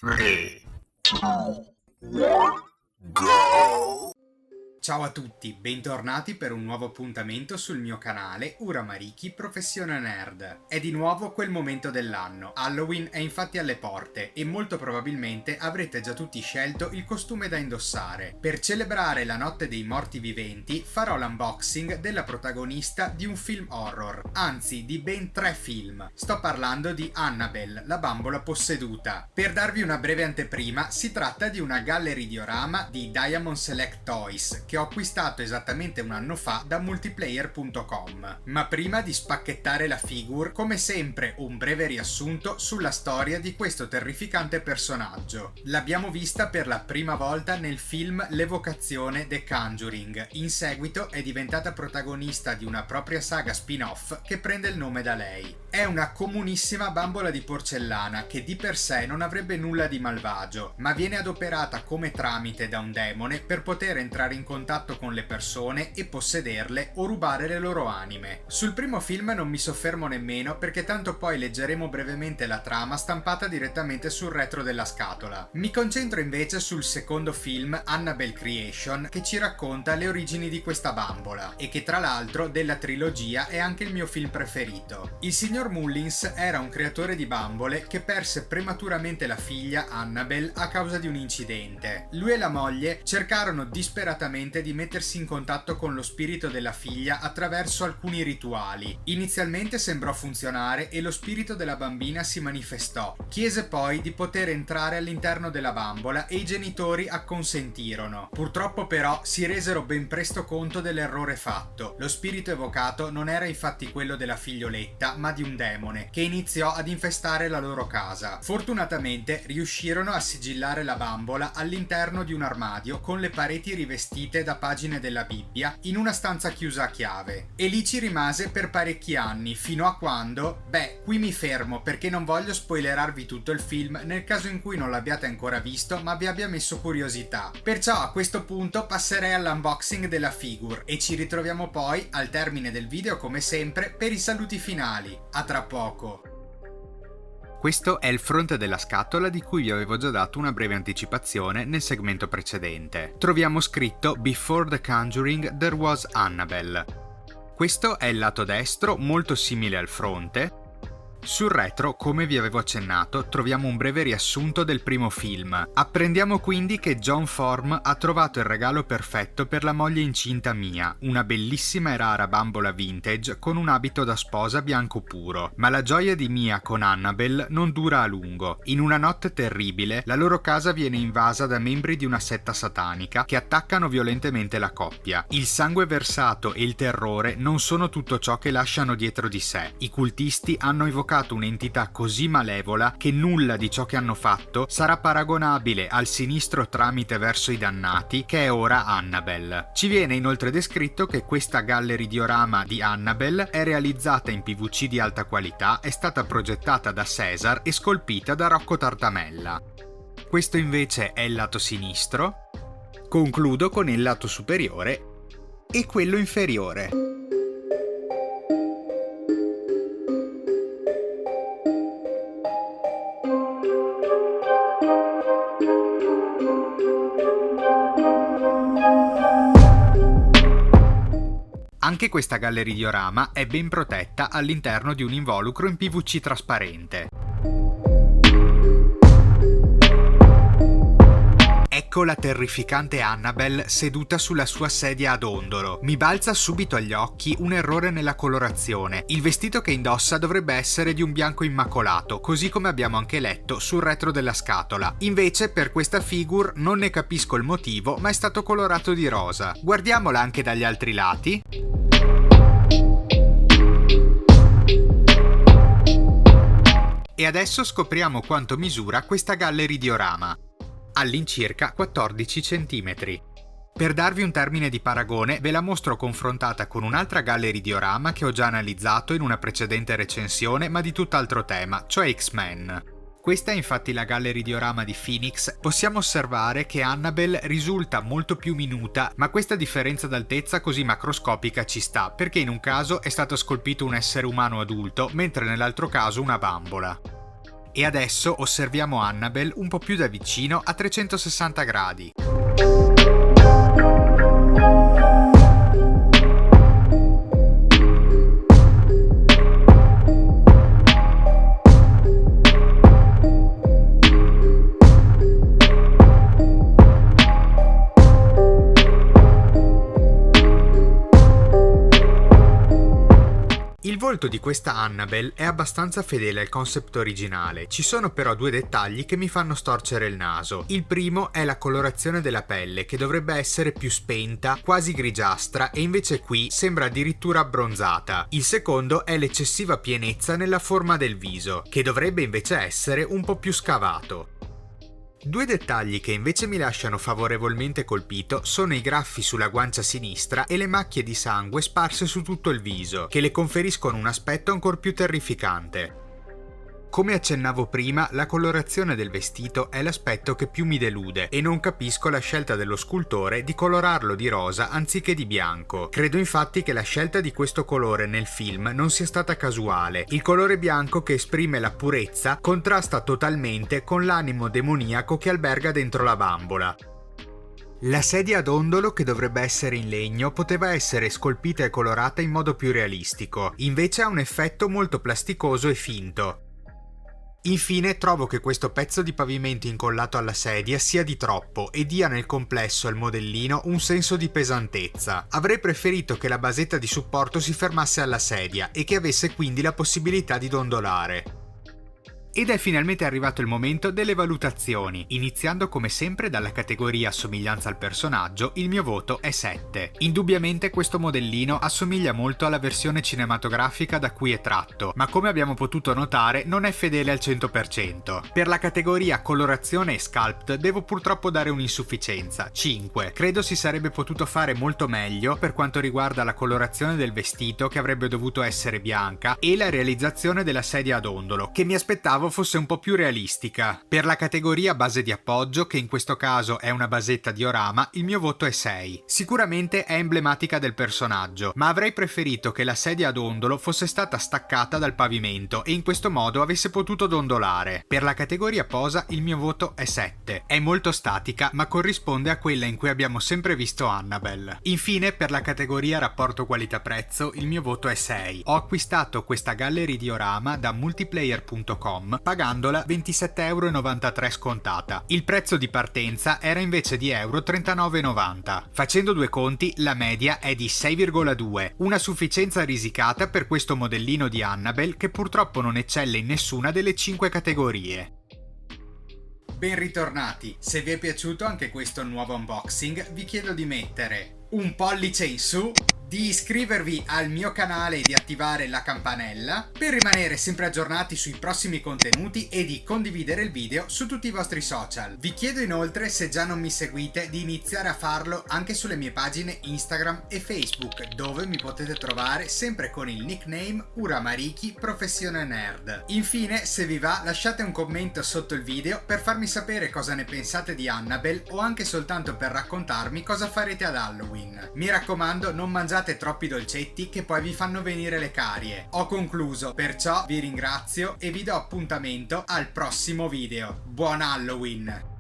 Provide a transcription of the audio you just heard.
3, 2, 1, go! Ciao a tutti, bentornati per un nuovo appuntamento sul mio canale Uramariki Professione Nerd. È di nuovo quel momento dell'anno, Halloween è infatti alle porte e molto probabilmente avrete già tutti scelto il costume da indossare. Per celebrare la notte dei morti viventi farò l'unboxing della protagonista di un film horror, anzi di ben 3 film. Sto parlando di Annabelle, la bambola posseduta. Per darvi una breve anteprima, si tratta di una gallery diorama di Diamond Select Toys, che ho acquistato esattamente un anno fa da multiplayer.com. Ma prima di spacchettare la figure, come sempre un breve riassunto sulla storia di questo terrificante personaggio. L'abbiamo vista per la prima volta nel film L'Evocazione The Conjuring, in seguito è diventata protagonista di una propria saga spin-off che prende il nome da lei. È una comunissima bambola di porcellana che di per sé non avrebbe nulla di malvagio, ma viene adoperata come tramite da un demone per poter entrare in contatto con le persone e possederle o rubare le loro anime. Sul primo film non mi soffermo nemmeno perché tanto poi leggeremo brevemente la trama stampata direttamente sul retro della scatola. Mi concentro invece sul secondo film, Annabelle Creation, che ci racconta le origini di questa bambola e che tra l'altro della trilogia è anche il mio film preferito. Il signor Mullins era un creatore di bambole che perse prematuramente la figlia Annabelle a causa di un incidente. Lui e la moglie cercarono disperatamente di mettersi in contatto con lo spirito della figlia attraverso alcuni rituali. Inizialmente sembrò funzionare e lo spirito della bambina si manifestò. Chiese poi di poter entrare all'interno della bambola e i genitori acconsentirono. Purtroppo però si resero ben presto conto dell'errore fatto. Lo spirito evocato non era infatti quello della figlioletta, ma di un demone che iniziò ad infestare la loro casa. Fortunatamente riuscirono a sigillare la bambola all'interno di un armadio con le pareti rivestite da pagine della Bibbia in una stanza chiusa a chiave, e lì ci rimase per parecchi anni fino a quando, qui mi fermo perché non voglio spoilerarvi tutto il film nel caso in cui non l'abbiate ancora visto ma vi abbia messo curiosità. Perciò a questo punto passerei all'unboxing della figure e ci ritroviamo poi al termine del video come sempre per i saluti finali. A tra poco. Questo è il fronte della scatola di cui vi avevo già dato una breve anticipazione nel segmento precedente. Troviamo scritto Before the Conjuring there was Annabelle. Questo è il lato destro, molto simile al fronte. Sul retro, come vi avevo accennato, troviamo un breve riassunto del primo film. Apprendiamo quindi che John Form ha trovato il regalo perfetto per la moglie incinta Mia, una bellissima e rara bambola vintage con un abito da sposa bianco puro. Ma la gioia di Mia con Annabelle non dura a lungo. In una notte terribile, la loro casa viene invasa da membri di una setta satanica che attaccano violentemente la coppia. Il sangue versato e il terrore non sono tutto ciò che lasciano dietro di sé. I cultisti hanno evocato un'entità così malevola che nulla di ciò che hanno fatto sarà paragonabile al sinistro tramite verso i dannati che è ora Annabelle. Ci viene inoltre descritto che questa gallery diorama di Annabelle è realizzata in PVC di alta qualità, è stata progettata da César e scolpita da Rocco Tartamella. Questo invece è il lato sinistro. Concludo con il lato superiore e quello inferiore. Anche questa gallery diorama è ben protetta all'interno di un involucro in PVC trasparente. Ecco la terrificante Annabelle seduta sulla sua sedia ad ondolo. Mi balza subito agli occhi un errore nella colorazione. Il vestito che indossa dovrebbe essere di un bianco immacolato, così come abbiamo anche letto sul retro della scatola. Invece per questa figure non ne capisco il motivo, ma è stato colorato di rosa. Guardiamola anche dagli altri lati. E adesso scopriamo quanto misura questa gallery diorama. All'incirca 14 cm. Per darvi un termine di paragone ve la mostro confrontata con un'altra gallery diorama che ho già analizzato in una precedente recensione ma di tutt'altro tema, cioè X-Men. Questa è infatti la gallery diorama di Phoenix. Possiamo osservare che Annabelle risulta molto più minuta, ma questa differenza d'altezza così macroscopica ci sta, perché in un caso è stato scolpito un essere umano adulto, mentre nell'altro caso una bambola. E adesso osserviamo Annabelle un po' più da vicino a 360 gradi. Il volto di questa Annabelle è abbastanza fedele al concept originale, ci sono però due dettagli che mi fanno storcere il naso. Il primo è la colorazione della pelle, che dovrebbe essere più spenta, quasi grigiastra, e invece qui sembra addirittura abbronzata. Il secondo è l'eccessiva pienezza nella forma del viso, che dovrebbe invece essere un po' più scavato. Due dettagli che invece mi lasciano favorevolmente colpito sono i graffi sulla guancia sinistra e le macchie di sangue sparse su tutto il viso, che le conferiscono un aspetto ancor più terrificante. Come accennavo prima, la colorazione del vestito è l'aspetto che più mi delude e non capisco la scelta dello scultore di colorarlo di rosa anziché di bianco. Credo infatti che la scelta di questo colore nel film non sia stata casuale. Il colore bianco, che esprime la purezza, contrasta totalmente con l'animo demoniaco che alberga dentro la bambola. La sedia a dondolo, che dovrebbe essere in legno, poteva essere scolpita e colorata in modo più realistico, invece ha un effetto molto plasticoso e finto. Infine trovo che questo pezzo di pavimento incollato alla sedia sia di troppo e dia nel complesso al modellino un senso di pesantezza. Avrei preferito che la basetta di supporto si fermasse alla sedia e che avesse quindi la possibilità di dondolare. Ed è finalmente arrivato il momento delle valutazioni. Iniziando come sempre dalla categoria somiglianza al personaggio, il mio voto è 7. Indubbiamente questo modellino assomiglia molto alla versione cinematografica da cui è tratto, ma come abbiamo potuto notare non è fedele al 100%. Per la categoria colorazione e sculpt devo purtroppo dare un'insufficienza, 5. Credo si sarebbe potuto fare molto meglio per quanto riguarda la colorazione del vestito, che avrebbe dovuto essere bianca, e la realizzazione della sedia a dondolo, che mi aspettavo fosse un po' più realistica. Per la categoria base di appoggio, che in questo caso è una basetta diorama, il mio voto è 6. Sicuramente è emblematica del personaggio, ma avrei preferito che la sedia a dondolo fosse stata staccata dal pavimento e in questo modo avesse potuto dondolare. Per la categoria posa il mio voto è 7. È molto statica, ma corrisponde a quella in cui abbiamo sempre visto Annabelle. Infine, per la categoria rapporto qualità-prezzo, il mio voto è 6. Ho acquistato questa gallery diorama da multiplayer.com pagandola 27,93 € scontata. Il prezzo di partenza era invece di euro 39,90. Facendo due conti, la media è di 6,2, una sufficienza risicata per questo modellino di Annabelle che purtroppo non eccelle in nessuna delle 5 categorie. Ben ritornati, se vi è piaciuto anche questo nuovo unboxing vi chiedo di mettere un pollice in su, di iscrivervi al mio canale e di attivare la campanella per rimanere sempre aggiornati sui prossimi contenuti e di condividere il video su tutti i vostri social. Vi chiedo inoltre, se già non mi seguite, di iniziare a farlo anche sulle mie pagine Instagram e Facebook, dove mi potete trovare sempre con il nickname Uramariki Professione Nerd. Infine, se vi va, lasciate un commento sotto il video per farmi sapere cosa ne pensate di Annabelle o anche soltanto per raccontarmi cosa farete ad Halloween. Mi raccomando, non mangiate troppi dolcetti che poi vi fanno venire le carie. Ho concluso, perciò vi ringrazio e vi do appuntamento al prossimo video. Buon Halloween!